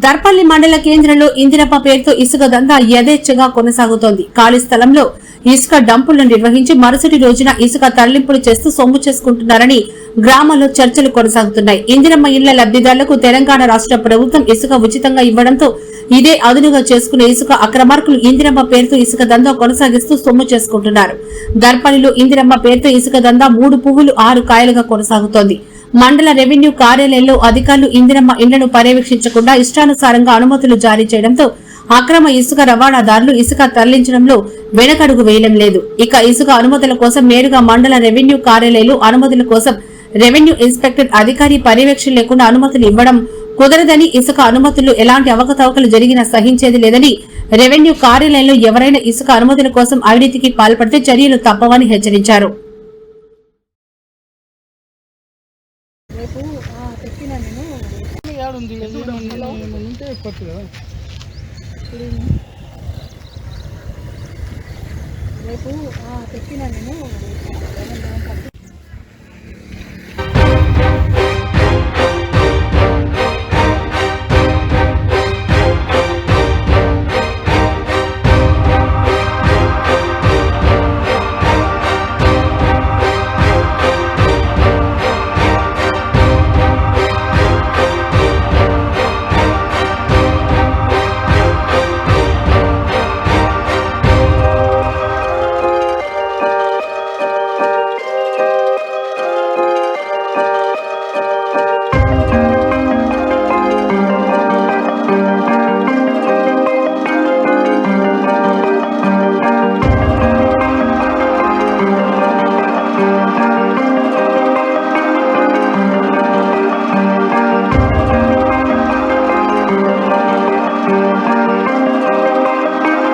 దర్పల్లి మండల కేంద్రంలో ఇందిరమ్మ పేరుతో ఇసుక దందా యథేచ్ఛగా కొనసాగుతోంది. ఖాళీ స్థలంలో ఇసుక డంపులను నిర్వహించి మరుసటి రోజున ఇసుక తరలింపులు చేస్తూ సొమ్ము చేసుకుంటున్నారని గ్రామాల్లో చర్చలు కొనసాగుతున్నాయి. ఇందిరమ్మ ఇళ్ల లబ్దిదారులకు తెలంగాణ రాష్ట్ర ప్రభుత్వం ఇసుక ఉచితంగా ఇవ్వడంతో ఇదే అదునుగా చేసుకునే ఇసుక అక్రమార్కులు ఇందిరమ్మ పేరుతో ఇసుక దందా కొనసాగిస్తూ సొమ్ము చేసుకుంటున్నారు. దర్పల్లిలో ఇందిరమ్మ పేరుతో ఇసుక దందా 3 పువ్వులు 6 కాయలుగా కొనసాగుతోంది. మండల రెవెన్యూ కార్యాలయంలో అధికారులు ఇందిరమ్మ ఇళ్లను పర్యవేక్షించకుండా ఇష్టానుసారంగా అనుమతులు జారీ చేయడంతో అక్రమ ఇసుక రవాణాదారులు ఇసుక తరలించడంలో వెనకడుగు వేయడం లేదు. ఇక ఇసుక అనుమతుల కోసం నేరుగా మండల రెవెన్యూ కార్యాలయంలో అనుమతుల కోసం రెవెన్యూ ఇన్స్పెక్టర్ అధికారి పర్యవేక్షణ లేకుండా అనుమతులు ఇవ్వడం కుదరదని, ఇసుక అనుమతులు ఎలాంటి అవకతవకలు జరిగినా సహించేది లేదని, రెవెన్యూ కార్యాలయంలో ఎవరైనా ఇసుక అనుమతుల కోసం అవినీతికి పాల్పడితే చర్యలు తప్పవని హెచ్చరించారు. రేపు చెప్పిన నేను